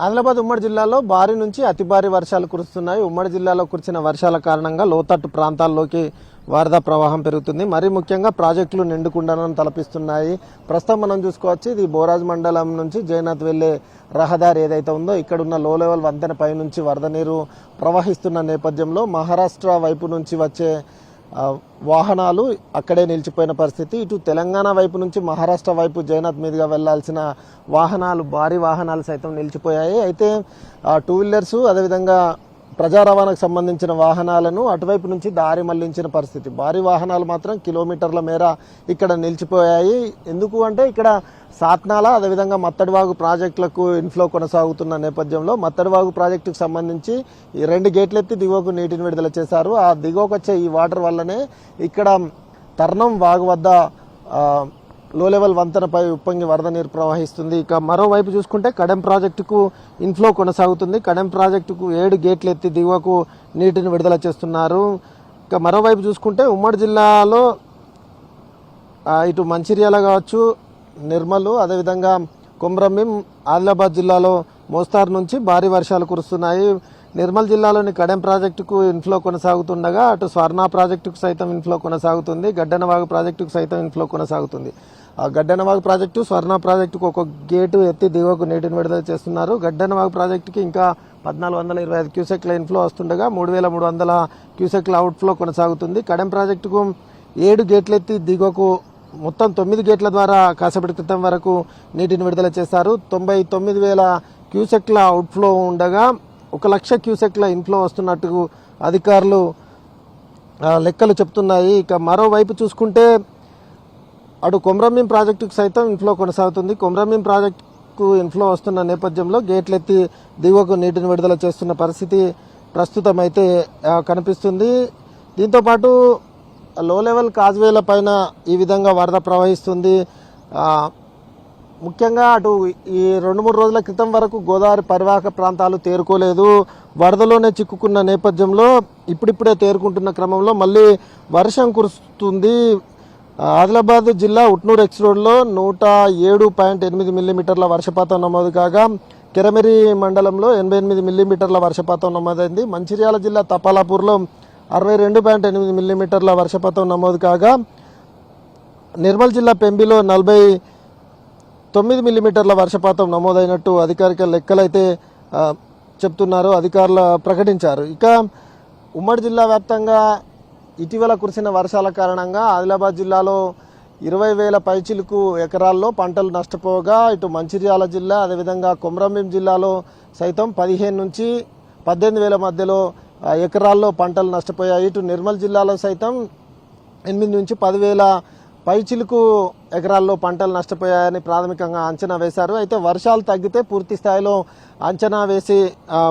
ఆదిలాబాద్ ఉమ్మడి జిల్లాలో భారీ నుంచి అతి భారీ వర్షాలు కురుస్తున్నాయి. ఉమ్మడి జిల్లాలో కురిసిన వర్షాల కారణంగా లోతట్టు ప్రాంతాల్లోకి వరద ప్రవాహం పెరుగుతుంది. మరీ ముఖ్యంగా ప్రాజెక్టులు నిండుకుండను తలపిస్తున్నాయి. ప్రస్తుతం మనం చూసుకోవచ్చు, ఇది బోరాజ్ మండలం నుంచి జైనాథ్ వెళ్లే రహదారి ఏదైతే ఉందో ఇక్కడ ఉన్న లో లెవెల్ వంతెన పై నుంచి వరద నీరు ప్రవహిస్తున్న నేపథ్యంలో మహారాష్ట్ర వైపు నుంచి వచ్చే వాహనాలు అక్కడే నిలిచిపోయిన పరిస్థితి. ఇటు తెలంగాణ వైపు నుంచి మహారాష్ట్ర వైపు జైనాథ్ మీదుగా వెళ్లాల్సిన వాహనాలు, భారీ వాహనాలు సైతం నిలిచిపోయాయి. అయితే టూ వీలర్స్ అదేవిధంగా ప్రజా రవాణాకు సంబంధించిన వాహనాలను అటువైపు నుంచి దారి మళ్లించిన పరిస్థితి. భారీ వాహనాలు మాత్రం కిలోమీటర్ల మేర ఇక్కడ నిలిచిపోయాయి. ఎందుకు అంటే ఇక్కడ సాత్నాల అదేవిధంగా మత్తడివాగు ప్రాజెక్టులకు ఇన్ఫ్లో కొనసాగుతున్న నేపథ్యంలో మత్తడివాగు ప్రాజెక్టుకు సంబంధించి ఈ 2 గేట్లు ఎత్తి దిగువకు నీటిని విడుదల చేశారు. ఆ దిగువకు వచ్చే ఈ వాటర్ వల్లనే ఇక్కడ తర్నం వాగు వద్ద లో లెవెల్ వంతెనపై ఉప్పొంగి వరద నీరు ప్రవహిస్తుంది. ఇక మరోవైపు చూసుకుంటే కడెం ప్రాజెక్టుకు ఇన్ఫ్లో కొనసాగుతుంది. కడెం ప్రాజెక్టుకు 7 గేట్లు ఎత్తి దిగువకు నీటిని విడుదల చేస్తున్నారు. ఇక మరోవైపు చూసుకుంటే ఉమ్మడి జిల్లాలో ఇటు మంచిర్యాల కావచ్చు, నిర్మల్ అదేవిధంగా కొమ్రభీం, ఆదిలాబాద్ జిల్లాలో మోస్తారు నుంచి భారీ వర్షాలు కురుస్తున్నాయి. నిర్మల్ జిల్లాలోని కడెం ప్రాజెక్టుకు ఇన్ఫ్లో కొనసాగుతుండగా అటు స్వర్ణ ప్రాజెక్టుకు సైతం ఇన్ఫ్లో కొనసాగుతుంది. గడ్డెనవాగు ప్రాజెక్టుకు సైతం ఇన్ఫ్లో కొనసాగుతుంది. ఆ గడ్డెనవాగు ప్రాజెక్టు, స్వర్ణ ప్రాజెక్టుకు ఒక గేటు ఎత్తి దిగువకు నీటిని విడుదల చేస్తున్నారు. గడ్డెనవాగు ప్రాజెక్టుకి ఇంకా 1425 క్యూసెక్ల ఇన్ఫ్లో వస్తుండగా 3300 క్యూసెక్ల అవుట్ఫ్లో కొనసాగుతుంది. కడెం ప్రాజెక్టుకు 7 గేట్లు ఎత్తి దిగువకు మొత్తం 9 గేట్ల ద్వారా కాసేపటి క్రితం వరకు నీటిని విడుదల చేశారు. 99,000 క్యూసెక్ల అవుట్ఫ్లో ఉండగా 1,00,000 క్యూసెక్ల ఇన్ఫ్లో వస్తున్నట్టు అధికారులు లెక్కలు చెప్తున్నాయి. ఇక మరోవైపు చూసుకుంటే అటు కొమ్రభీం ప్రాజెక్టుకు సైతం ఇన్ఫ్లో కొనసాగుతుంది. కొమ్రభీం ప్రాజెక్టుకు ఇన్ఫ్లో వస్తున్న నేపథ్యంలో గేట్లెత్తి దిగువకు నీటిని విడుదల చేస్తున్న పరిస్థితి ప్రస్తుతం అయితే కనిపిస్తుంది. దీంతోపాటు లో లెవెల్ కాజ్వేల పైన ఈ విధంగా వరద ప్రవహిస్తుంది. ముఖ్యంగా అటు ఈ 2-3 రోజుల క్రితం వరకు గోదావరి పరివాహక ప్రాంతాలు తేరుకోలేదు. వరదలోనే చిక్కుకున్న నేపథ్యంలో ఇప్పుడిప్పుడే తేరుకుంటున్న క్రమంలో మళ్ళీ వర్షం కురుస్తుంది. ఆదిలాబాద్ జిల్లా ఉట్నూరు ఎక్స్ రోడ్లో 107.8 మిల్లీమీటర్ల వర్షపాతం నమోదు కాగా కెరమెరి మండలంలో 88 మిల్లీమీటర్ల వర్షపాతం నమోదైంది. మంచిర్యాల జిల్లా తపాలాపూర్లో 62.8 మిల్లీమీటర్ల వర్షపాతం నమోదు కాగా నిర్మల్ జిల్లా పెంబిలో 49 మిల్లీమీటర్ల వర్షపాతం నమోదైనట్టు అధికారిక లెక్కలైతే చెప్తున్నారు, అధికారులు ప్రకటించారు. ఇక ఉమ్మడి జిల్లా వ్యాప్తంగా ఇటీవల కురిసిన వర్షాల కారణంగా ఆదిలాబాద్ జిల్లాలో 20,000 పైచిలుకు ఎకరాల్లో పంటలు నష్టపోగా ఇటు మంచిర్యాల జిల్లా అదేవిధంగా కొమ్రభీం జిల్లాలో సైతం 15 నుంచి 18,000 మధ్యలో ఎకరాల్లో పంటలు నష్టపోయాయి. ఇటు నిర్మల్ జిల్లాలో సైతం 8 నుంచి 10,000 పైచిలుకు ఎకరాల్లో పంటలు నష్టపోయాయని ప్రాథమికంగా అంచనా వేశారు. అయితే వర్షాలు తగ్గితే పూర్తి స్థాయిలో అంచనా వేసి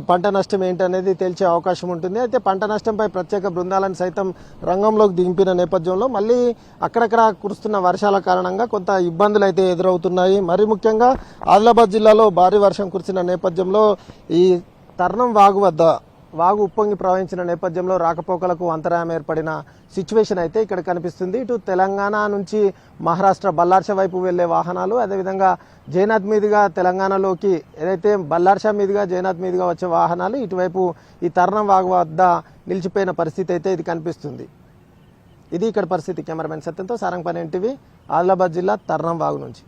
పంట నష్టం ఏంటనేది తేల్చే అవకాశం ఉంటుంది. అయితే పంట నష్టంపై ప్రత్యేక బృందాలను సైతం రంగంలోకి దింపిన నేపథ్యంలో మళ్ళీ అక్కడక్కడ కురుస్తున్న వర్షాల కారణంగా కొంత ఇబ్బందులు అయితే ఎదురవుతున్నాయి. మరి ముఖ్యంగా ఆదిలాబాద్ జిల్లాలో భారీ వర్షం కురిసిన నేపథ్యంలో ఈ తర్నం వాగు వద్ద వాగు ఉప్పొంగి ప్రవహించిన నేపథ్యంలో రాకపోకలకు అంతరాయం ఏర్పడిన సిచ్యువేషన్ అయితే ఇక్కడ కనిపిస్తుంది. ఇటు తెలంగాణ నుంచి మహారాష్ట్ర బల్లార్ష వైపు వెళ్లే వాహనాలు అదేవిధంగా జైనాథ్ మీదుగా తెలంగాణలోకి ఏదైతే బల్లార్ష మీదుగా జైనాథ్ మీదుగా వచ్చే వాహనాలు ఇటువైపు ఈ తర్నం వాగు వద్ద నిలిచిపోయిన పరిస్థితి అయితే ఇది కనిపిస్తుంది. ఇది ఇక్కడ పరిస్థితి. కెమెరామెన్ సత్యంతో సారంగపల్లి ఎన్టీవీ, ఆదిలాబాద్ జిల్లా తర్నం వాగు నుంచి.